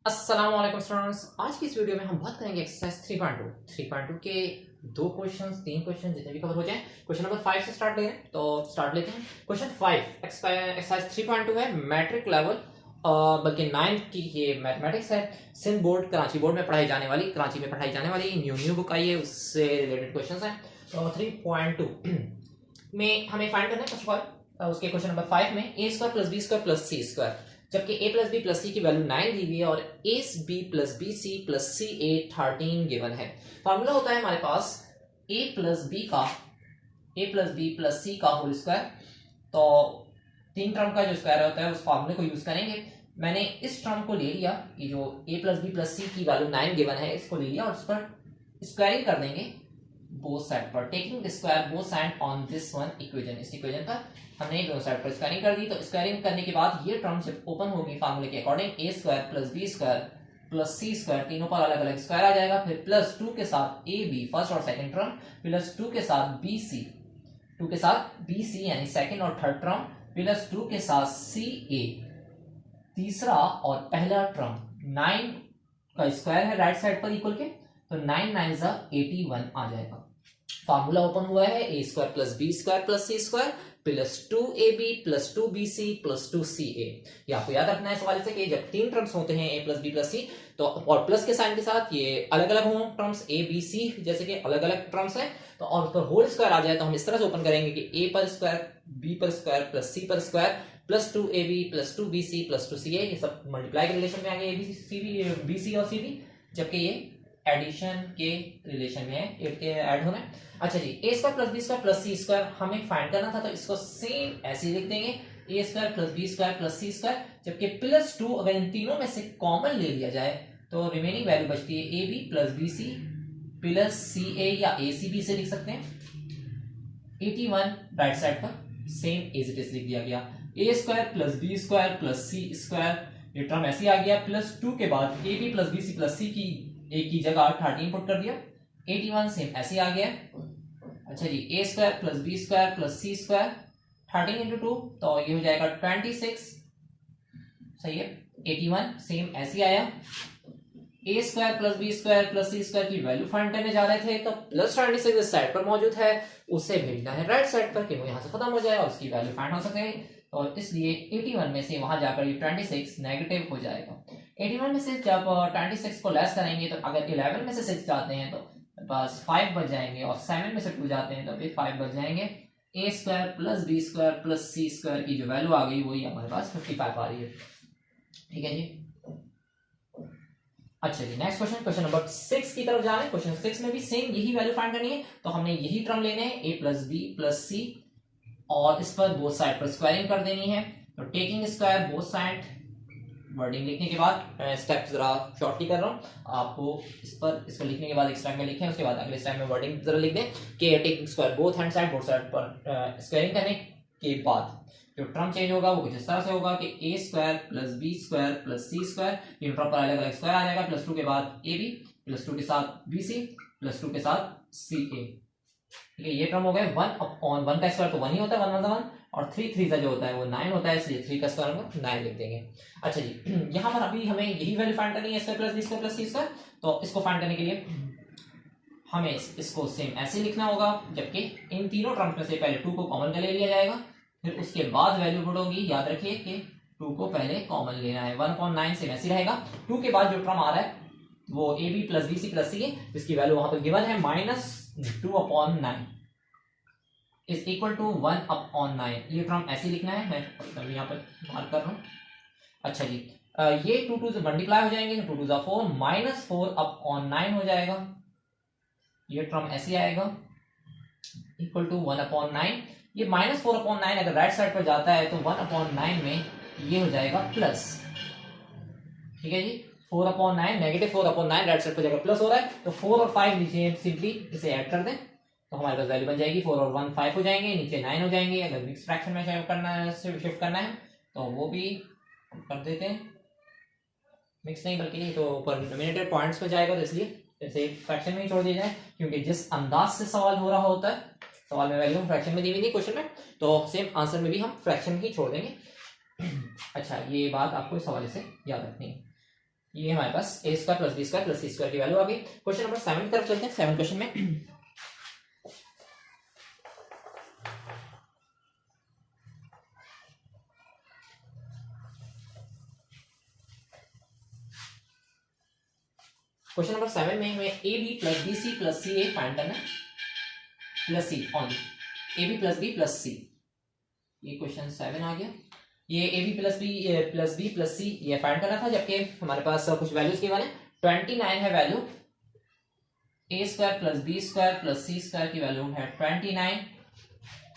अस्सलाम वालेकुम स्टूडेंट्स। आज की इस वीडियो में हम बात करेंगे एक्सरसाइज 3.2 के दो क्वेश्चंस, तीन क्वेश्चन जितने भी कवर हो जाएं। क्वेश्चन नंबर 5 से स्टार्ट ले रहे हैं, तो स्टार्ट लेते हैं। क्वेश्चन 5 एक्सरसाइज 3.2 है, मैट्रिक लेवल बल्कि 9 की ये मैथमेटिक्स है। सिंध बोर्ड कराची बोर्ड में पढ़ाई जाने वाली, कराची में पढ़ाई जाने वाली न्यू बुक आई है, उससे रिलेटेड क्वेश्चन है। तो 3.2 में हमें फाइंड करना है फर्स्ट ऑफ ऑल उसके क्वेश्चन नंबर 5 में a square plus b square plus c square, जबकि a plus b plus c की वैल्यू 9 दी हुई है और a b plus b c plus c a 13 given है। फॉर्मूला होता है हमारे पास a plus b plus c का होल स्क्वायर। तो तीन टर्म का जो स्क्वायर होता है उस फॉर्मूले को यूज करेंगे। मैंने इस टर्म को ले लिया कि जो a plus b plus c की वैल्यू 9 गिवन है, इसको ले लिया और उस पर स्क्वायरिंग कर देंगे बोथ साइड पर, taking the square both side on this one equation. इस इक्वेशन पर हमने दोनों साइड पर स्क्वायरिंग कर दी। तो स्क्वायरिंग करने के बाद ये टर्म जब ओपन होगी फार्मूले के according, a square plus b square plus c square, तीनों पर अलग अलग स्क्वायर आ जाएगा। फिर प्लस 2 के साथ ए बी फर्स्ट और सेकंड टर्म, प्लस 2 के साथ बी सी, 2 के साथ बी सी यानी सेकंड और थर्ड टर्म, प्लस 2 के साथ सी ए तीसरा और पहला टर्म। 9 का स्क्वायर है राइट साइड पर इक्वल के, तो 9 9 जा 81 आ जाएगा। फार्मूला ओपन हुआ है a square plus b square plus c square plus 2ab plus 2bc plus 2ca। ये आपको याद रखना है सवाल से कि जब तीन टर्म्स होते हैं a प्लस बी प्लस सी, तो और प्लस के साइन के साथ ये अलग अलग हों टर्म्स a b c, जैसे कि अलग अलग टर्म्स हैं, तो और उस पर होल स्क्वायर आ जाए तो हम इस तरह से ओपन करेंगे कि a पर स्क्वायर b पर स्क्वायर प्लस c पर square plus 2ab plus 2bc plus 2ca। ये सब मल्टीप्लाई के रिलेशन में आ गए bc और cb, जबकि ये एडिशन के रिलेशन में है, ऐड होना है। अच्छा जी, a square plus b square plus c square हमें फाइंड करना था, तो इसको सेम ऐसे ही लिख देंगे, a square plus b square plus c square, जबकि प्लस 2 अगर इन तीनों में से कॉमन ले लिया जाए तो रिमेनिंग वैल्यू बचती है a b plus b c plus c a, या ए सी बी से लिख सकते हैं। 81 राइट साइड पर सेम एज इट इज लिख दिया गया। A square plus b square plus c square, ये टर्म ऐसे आ गया, प्लस 2 के बाद a b plus b c plus c की एक की जगह 13 पुट कर दिया, 81 सेम ऐसे आ गया। अच्छा जी, a square plus b square plus c square 13 into 2, तो ये हो जाएगा 26, सही है। 81 सेम ऐसे आया। A square plus b square plus c square की वैल्यू फाइंड करने जा रहे थे, तो प्लस 26 इस साइड पर मौजूद है, उसे भेजना है राइट साइड पर कि वो यहाँ से खत्म हो जाए और उसकी वैल्यू फाइंड हो सके। और इसलिए 81 में से वहां जाकर ये 26 नेगेटिव हो जाएगा। 81 में से जब 26 को लेस करेंगे, तो अगर 11 में से 6 जाते हैं तो बस 5 बच जाएंगे, और 7 में से 2 जाते हैं तो भी 5 बच जाएंगे। A square plus b square plus c square की जो वैल्यू आ गई वही हमारे पास 55 आ रही है। ठीक है जी। अच्छा जी, नेक्स्ट क्वेश्चन नंबर 6 की तरफ जा रहे हैं। क्वेश्चन 6 में भी सेम यही वैल्यू फाइंड करनी है, तो हमने यही टर्म लेने हैं ए प्लस बी प्लस सी, और इस पर बोथ साइड पर स्क्वायरिंग कर देनी है। तो taking square both side, wording लिखने के बाद स्टेप जरा शॉर्टली कर रहा हूँ, आपको इसको लिखने के बाद एक स्टेप में लिखें, उसके बाद अगले स्टेप में वर्डिंग जरा लिख दें कि taking square both hand side, both side पर स्क्वायरिंग करने के बाद जो टर्म चेंज होगा वो कुछ इस तरह से होगा कि a square plus b square plus c square, इन टर्म पर अलग अलग स्क्वायर आ जाएगा, प्लस 2 के बाद ए बी प्लस 2 के साथ बी सी प्लस 2 के साथ सी ए। ठीक है, ये टर्म हो गए 1 अपॉन 1 का स्क्वायर तो 1 ही होता है, 1 1 और 3 3 का जो होता है वो 9 होता है, इसलिए 3 का स्क्वायर हम 9 लिख देंगे। अच्छा जी, यहाँ पर अभी हमें यही वैल्यू फाइंड करनी है, square plus b square plus c square. तो इसको फाइंड करने के लिए हमें इसको सेम ऐसे लिखना होगा, जबकि इन तीनों टर्म्स में से पहले 2 को कॉमन कर ले लिया जाएगा, फिर उसके बाद वैल्यू पुट होगी। याद रखिए कि 2 को पहले कॉमन लेना है। 1/9 से वैसे रहेगा। 2 के बाद जो टर्म आ रहा है वो a b plus b c plus c है, जिसकी वैल्यू वहां पर गिवन है -2/9 इज इक्वल टू 1/9। ये टर्म ऐसे लिखना है, मैं यहाँ पर मार्क कर रहा हूँ। अच्छा जी, ये 2 2 से मल्टीप्लाई हो जाएंगे, 2 2 4 -4/9 हो जाएगा। ये टर्म ऐसे आएगा इक्वल टू 1/9। ये -4/9 अगर राइट साइड पर जाता है तो 1/9 में ये हो जाएगा प्लस। ठीक है जी, 4/9 नेगेटिव 4/9 राइट साइड पर जाकर प्लस हो रहा है, तो 4 और 5 नीचे सिंपली इसे ऐड कर दें तो हमारे पास वैल्यू बन जाएगी 4 और 1 5 हो जाएंगे, नीचे 9 हो जाएंगे। अगर मिक्स फ्रैक्शन में शिफ्ट करना है तो वो भी कर देते हैं, मिक्स नहीं बल्कि तो ऊपर डिनोमिनेटर पॉइंट्स में जाएगा, तो इसलिए इसे फ्रैक्शन में ही छोड़ दिया जाए, क्योंकि जिस अंदाज से सवाल हो रहा होता है, सवाल में वैल्यू फ्रैक्शन में दी हुई नहीं क्वेश्चन में, तो सेम आंसर में भी हम फ्रैक्शन ही छोड़ देंगे। अच्छा, ये बात आपको इस हवाले से याद रखनी है। ये हमारे पास a square plus b square plus c square की वैल्यू आ गई। क्वेश्चन नंबर 7 की तरफ चलते हैं। 7 क्वेश्चन में क्वेश्चन नंबर 7 में हमें a b plus b c plus c a find करना है, plus c only, a b plus b plus c. ये क्वेश्चन 7 आ गया। ये ए बी प्लस सी ये फाइंड करना था, जबकि हमारे पास कुछ वैल्यूज के वाले 29 है value, a square plus b square plus c square की वैल्यू है 29।